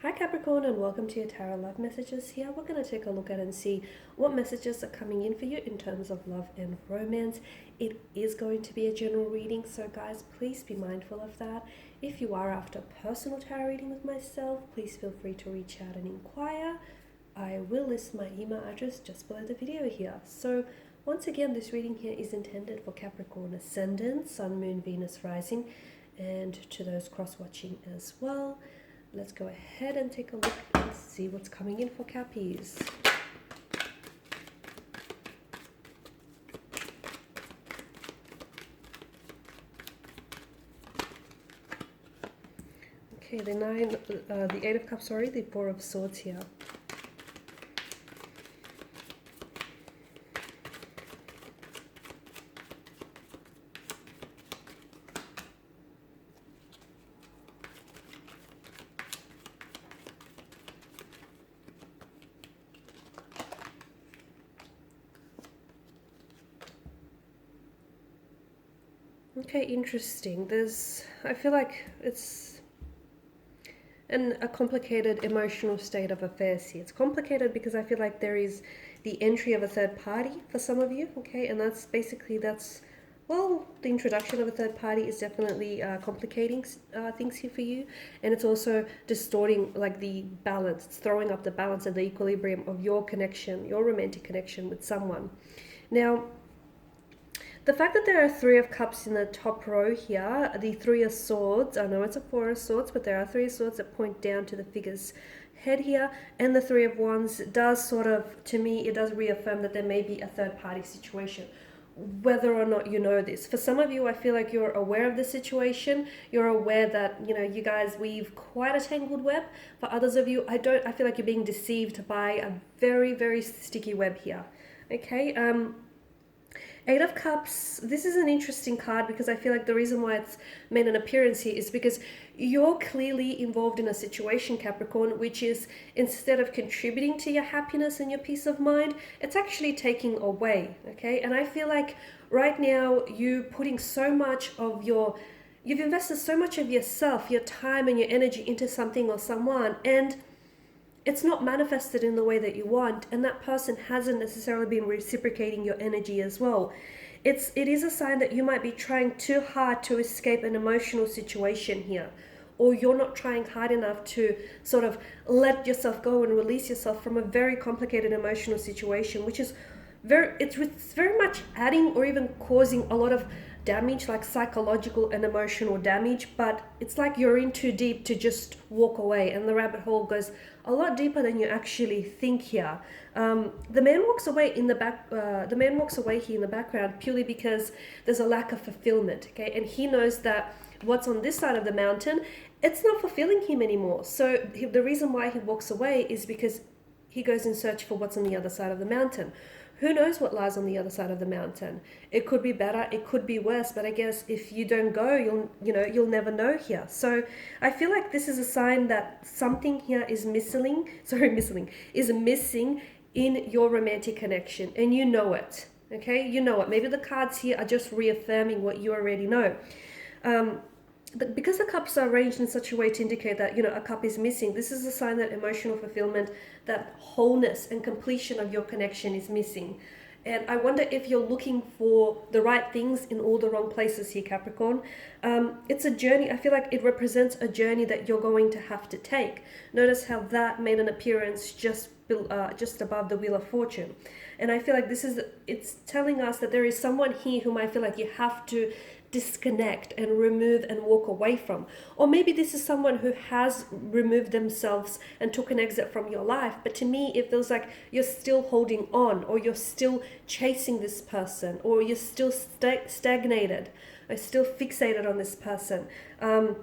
Hi Capricorn, and welcome to your Tarot Love Messages. Here we're going to take a look at and see what messages are coming in for you in terms of love and romance. It is going to be a general reading, so guys, please be mindful of that. If you are after a personal tarot reading with myself, please feel free to reach out and inquire. I will list my email address just below the video here. So once again, this reading here is intended for Capricorn Ascendant, Sun, Moon, Venus, Rising, and to those cross-watching as well. Let's go ahead and take a look and see what's coming in for Cappies. Okay, the Eight of Cups, the Four of Swords here. Okay, interesting. I feel like it's a complicated emotional state of affairs here. It's complicated because I feel like there is the entry of a third party for some of you, okay? And well, the introduction of a third party is definitely complicating things here for you. And it's also distorting like the balance. It's throwing up the balance and the equilibrium of your connection, your romantic connection with someone. Now, the fact that there are Three of Cups in the top row here, the Three of Swords, I know it's a Four of Swords, but there are Three of Swords that point down to the figure's head here, and the Three of Wands does sort of, to me, it does reaffirm that there may be a third party situation, whether or not you know this. For some of you, I feel like you're aware of the situation, you're aware that, you guys weave quite a tangled web. For others of you, I feel like you're being deceived by a very, very sticky web here, okay? Eight of Cups, this is an interesting card because I feel like the reason why it's made an appearance here is because you're clearly involved in a situation, Capricorn, which is, instead of contributing to your happiness and your peace of mind, it's actually taking away, okay? And I feel like right now you've invested so much of yourself, your time and your energy into something or someone, and it's not manifested in the way that you want, and that person hasn't necessarily been reciprocating your energy as well. It is a sign that you might be trying too hard to escape an emotional situation here, or you're not trying hard enough to sort of let yourself go and release yourself from a very complicated emotional situation, which is it's very much adding or even causing a lot of damage, like psychological and emotional damage, but it's like you're in too deep to just walk away, and the rabbit hole goes a lot deeper than you actually think here. The man walks away here in the background purely because there's a lack of fulfillment, okay? And he knows that what's on this side of the mountain, it's not fulfilling him anymore. So the reason why he walks away is because he goes in search for what's on the other side of the mountain. Who knows what lies on the other side of the mountain? It could be better, it could be worse, but I guess if you don't go, you'll never know here. So I feel like this is a sign that something here is missing in your romantic connection, and you know it, okay? You know it. Maybe the cards here are just reaffirming what you already know. Because the cups are arranged in such a way to indicate that, a cup is missing, this is a sign that emotional fulfillment, that wholeness and completion of your connection is missing. And I wonder if you're looking for the right things in all the wrong places here, Capricorn. It's a journey. I feel like it represents a journey that you're going to have to take. Notice how that made an appearance just above the Wheel of Fortune. And I feel like it's telling us that there is someone here whom I feel like you have to disconnect and remove and walk away from. Or maybe this is someone who has removed themselves and took an exit from your life, but to me it feels like you're still holding on, or you're still chasing this person, or you're still stagnated or still fixated on this person. The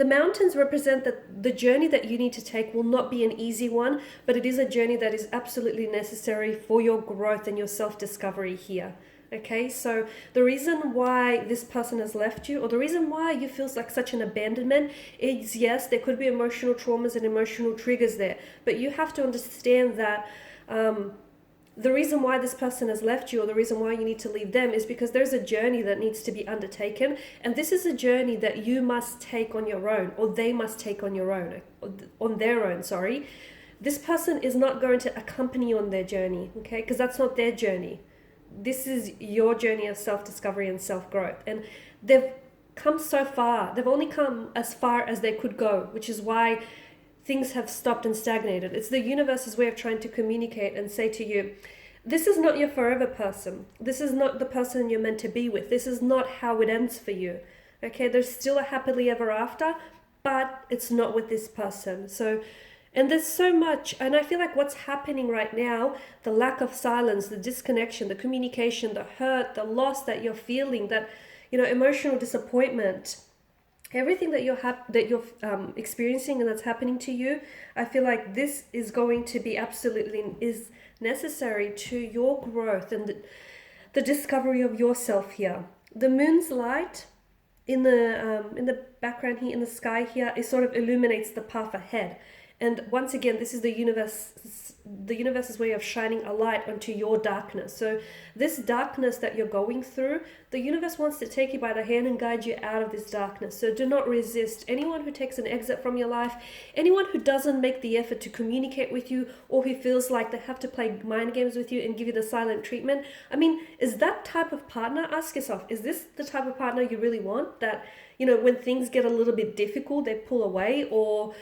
mountains represent that the journey that you need to take will not be an easy one, but it is a journey that is absolutely necessary for your growth and your self-discovery here. Okay, so the reason why this person has left you, or the reason why you feel like such an abandonment, is, yes, there could be emotional traumas and emotional triggers there, but you have to understand that the reason why this person has left you, or the reason why you need to leave them, is because there's a journey that needs to be undertaken, and this is a journey that you must take on your own, or they must take on your own, on their own, sorry. This person is not going to accompany you on their journey, okay? Because that's not their journey. This is your journey of self-discovery and self-growth. And they've come so far. They've only come as far as they could go, which is why things have stopped and stagnated. It's the universe's way of trying to communicate and say to you, this is not your forever person. This is not the person you're meant to be with. This is not how it ends for you. Okay, there's still a happily ever after, but it's not with this person. So, and there's so much, and I feel like what's happening right now, the lack of silence, the disconnection, the communication, the hurt, the loss that you're feeling, that, emotional disappointment, everything that you're experiencing and that's happening to you, I feel like this is going to be absolutely is necessary to your growth and the discovery of yourself here. The moon's light in the background here, in the sky here, it sort of illuminates the path ahead. And once again, this is the universe's way of shining a light onto your darkness. So this darkness that you're going through, the universe wants to take you by the hand and guide you out of this darkness. So do not resist. Anyone who takes an exit from your life, anyone who doesn't make the effort to communicate with you, or who feels like they have to play mind games with you and give you the silent treatment, I mean, is that type of partner, ask yourself, is this the type of partner you really want? That, when things get a little bit difficult, they pull away, or,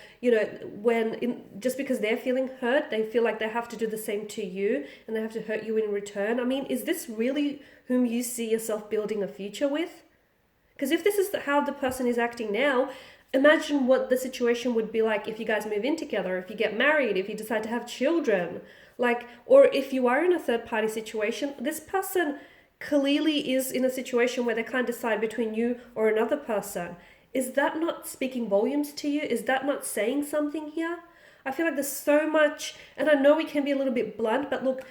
just because they're feeling hurt, they feel like they have to do the same to you and they have to hurt you in return. I mean, is this really whom you see yourself building a future with? Because if this is how the person is acting now, imagine what the situation would be like if you guys move in together, if you get married, if you decide to have children, or if you are in a third party situation. This person clearly is in a situation where they can't decide between you or another person. Is that not speaking volumes to you? Is that not saying something here? I feel like there's so much, and I know we can be a little bit blunt, but look,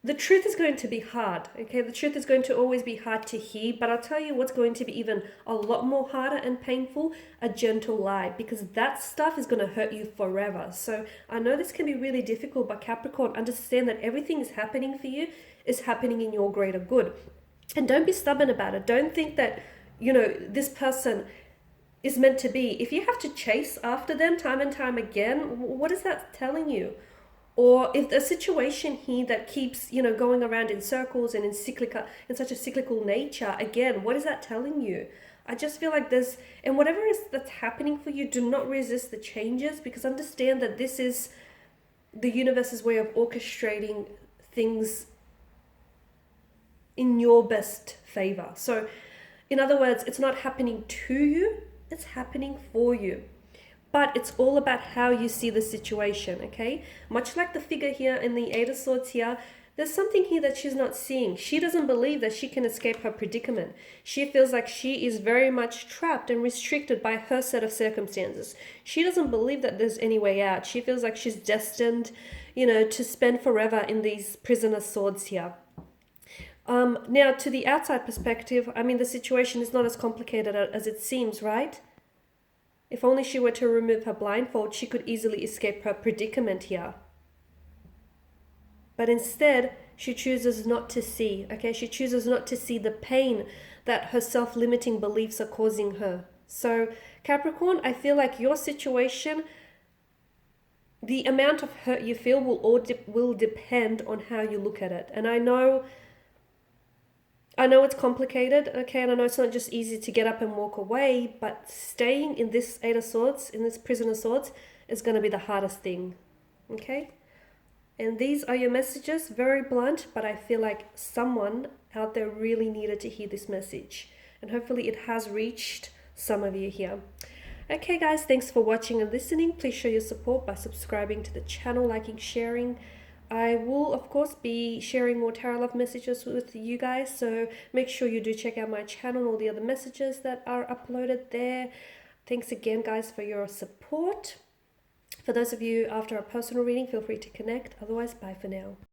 the truth is going to be hard, okay? The truth is going to always be hard to hear, but I'll tell you what's going to be even a lot more harder and painful, a gentle lie, because that stuff is going to hurt you forever. So I know this can be really difficult, but Capricorn, understand that everything is happening for you is happening in your greater good. And don't be stubborn about it. Don't think that, this person is meant to be. If you have to chase after them time and time again, what is that telling you? Or if the situation here that keeps, going around in circles and in such a cyclical nature, again, what is that telling you? I just feel like and whatever that's happening for you, do not resist the changes, because understand that this is the universe's way of orchestrating things in your best favor. So in other words, it's not happening to you, it's happening for you. But it's all about how you see the situation, okay? Much like the figure here in the Eight of Swords here, there's something here that she's not seeing. She doesn't believe that she can escape her predicament. She feels like she is very much trapped and restricted by her set of circumstances. She doesn't believe that there's any way out. She feels like she's destined, to spend forever in these prisoner swords here. Now, to the outside perspective, I mean, the situation is not as complicated as it seems, right? If only she were to remove her blindfold, she could easily escape her predicament here. But instead, she chooses not to see, okay? She chooses not to see the pain that her self-limiting beliefs are causing her. So, Capricorn, I feel like your situation, the amount of hurt you feel will depend on how you look at it. And I know it's complicated, okay, and I know it's not just easy to get up and walk away, but staying in this Eight of Swords, in this Prison of Swords, is going to be the hardest thing, okay? And these are your messages, very blunt, but I feel like someone out there really needed to hear this message. And hopefully it has reached some of you here. Okay, guys, thanks for watching and listening. Please show your support by subscribing to the channel, liking, sharing. I will, of course, be sharing more tarot love messages with you guys, so make sure you do check out my channel and all the other messages that are uploaded there. Thanks again, guys, for your support. For those of you after a personal reading, feel free to connect. Otherwise, bye for now.